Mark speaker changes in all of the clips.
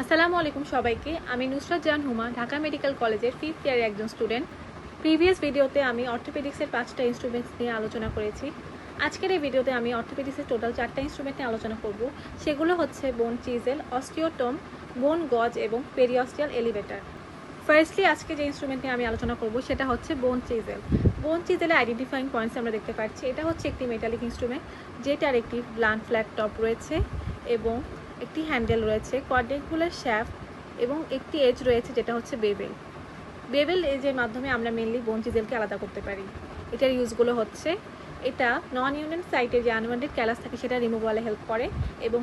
Speaker 1: আসসালামু আলাইকুম সবাইকে। আমি নুসরাত জাহান হুমা, ঢাকা মেডিকেল কলেজের 5th ইয়ারের একজন স্টুডেন্ট। প্রিভিয়াস ভিডিওতে আমি অর্থোপেডিক্সের 5টা ইনস্ট্রুমেন্টস নিয়ে আলোচনা করেছি। আজকের এই ভিডিওতে আমি অর্থোপেডিক্সের টোটাল 4টা ইনস্ট্রুমেন্ট নিয়ে আলোচনা করব। সেগুলো হচ্ছে বোন চিজেল, অস্টিওটম, বোন গজ এবং পেরিঅস্টিয়াল এলিভেটর। ফার্স্টলি আজকে যে ইনস্ট্রুমেন্ট নিয়ে আমি আলোচনা করব সেটা হচ্ছে বোন চিজেল। বোন চিজেলের আইডেন্টিফাইং পয়েন্টস আমরা দেখতে পাচ্ছি। এটা হচ্ছে একটি মেটালিক ইনস্ট্রুমেন্ট যেটার একটি ব্লান্ট ফ্ল্যাট টপ রয়েছে এবং একটি হ্যান্ডেল রয়েছে, কোয়াড্রেঙ্গুলার শ্যাফট এবং একটি এজ রয়েছে যেটা হচ্ছে বেবেল। বেবেল এজের মাধ্যমে আমরা মেনলি বোন চিজেলকে আলাদা করতে পারি। এটার ইউজগুলো হচ্ছে এটা নন ইউনিয়ন সাইটে যে আনওয়ান্টেড ক্যালাস থাকে সেটা রিমুভালে হেল্প করে এবং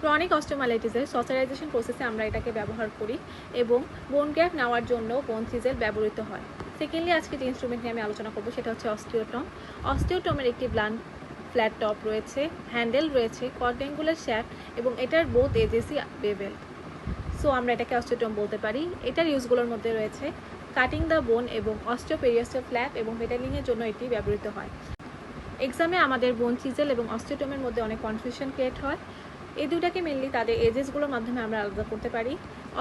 Speaker 1: ক্রনিক অস্টিওমাইলাইটিসের সসারাইজেশন প্রসেসে আমরা এটাকে ব্যবহার করি এবং বোন গ্যাপ নেওয়ার জন্য বোন চিজেল ব্যবহৃত হয়। সেকেন্ডলি আজকে যে ইনস্ট্রুমেন্ট নিয়ে আমি আলোচনা করবো সেটা হচ্ছে অস্টিওটম। অস্টিওটমের একটি ব্লান্ট ফ্ল্যাট টপ রয়েছে, হ্যান্ডেল রয়েছে, কোয়াড্রেঙ্গুলার শ্যাফট এবং এটার বোথ এজেসই বেবেল। সো আমরা এটাকে অস্টিওটম বলতে পারি। এটার ইউজগুলোর মধ্যে রয়েছে কাটিং দ্য বোন এবং অস্টিওপেরিওস্টাল ফ্ল্যাপ এবং মেটালিংয়ের জন্য এটি ব্যবহৃত হয়। এক্সামে আমাদের বোন চিজেল এবং অস্টিওটমের মধ্যে অনেক কনফিউশন ক্রিয়েট হয়। এই দুটাকে মেনলি তাদের এজেসগুলোর মাধ্যমে আমরা আলাদা করতে পারি।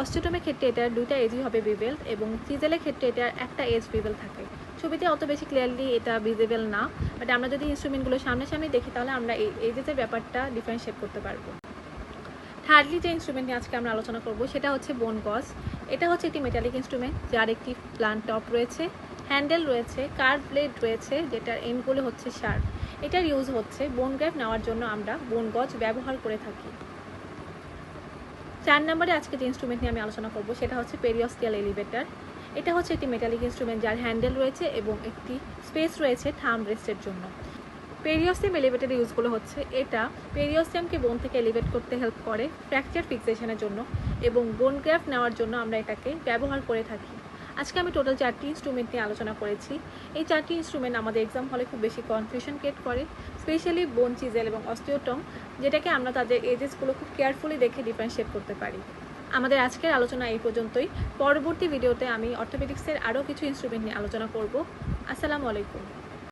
Speaker 1: অস্টিওটমের ক্ষেত্রে এটার দুইটা এজই হবে বিবেল এবং চিজেলের ক্ষেত্রে এটার একটা এজ বিবেল থাকে। ছবিতে অত বেশি ক্লিয়ারলি এটা ভিজিবল না, বাট আমরা যদি ইনস্ট্রুমেন্টগুলো সামনাসামনি দেখি তাহলে আমরা এই এজেসের ব্যাপারটা ডিফারেন্সিয়েট করতে পারবো। থার্ডলি যে ইনস্ট্রুমেন্ট নিয়ে আজকে আমরা আলোচনা করব সেটা হচ্ছে বোন গজ। এটা হচ্ছে একটি মেটালিক ইনস্ট্রুমেন্ট যার একটি প্লান্ট টপ রয়েছে, হ্যান্ডেল রয়েছে, কার্ভ ব্লেড রয়েছে যেটার এন্ডগুলো হচ্ছে শার্প। এটার ইউজ হচ্ছে বোন গ্যাপ নেওয়ার জন্য আমরা বোন গজ ব্যবহার করে থাকি। 4 নম্বরে আজকে যে ইনস্ট্রুমেন্ট নিয়ে আমি আলোচনা করব সেটা হচ্ছে পেরিঅস্টিয়াল এলিভেটর। এটা হচ্ছে একটি মেটালিক ইনস্ট্রুমেন্ট যার হ্যান্ডেল রয়েছে এবং একটি স্পেস রয়েছে থাম্ব রেস্টের জন্য। পেরিঅস্টিয়াম এলিভেটরের ইউজগুলো হচ্ছে এটা পেরিঅস্টিয়ামকে বোন থেকে এলিভেট করতে হেল্প করে ফ্র্যাকচার ফিক্সেশনের জন্য এবং বোন গ্রাফট নেওয়ার জন্য আমরা এটাকে ব্যবহার করে থাকি। আজকে আমি টোটাল 4টি ইনস্ট্রুমেন্ট নিয়ে আলোচনা করেছি। এই 4টি ইনস্ট্রুমেন্ট আমাদের এক্সাম হলে খুব বেশি কনফিউশন ক্রিয়েট করে, স্পেশালি বোন চিজেল এবং অস্টিওটম, যেটাকে আমরা তাদের এজেসগুলো খুব কেয়ারফুলি দেখে ডিফারেন্সিয়েট করতে পারি। আমাদের আজকের আলোচনা এই পর্যন্তই। পরবর্তী ভিডিওতে আমি অর্থোপেডিক্সের আরও কিছু ইনস্ট্রুমেন্ট নিয়ে আলোচনা করব। আসসালামু আলাইকুম।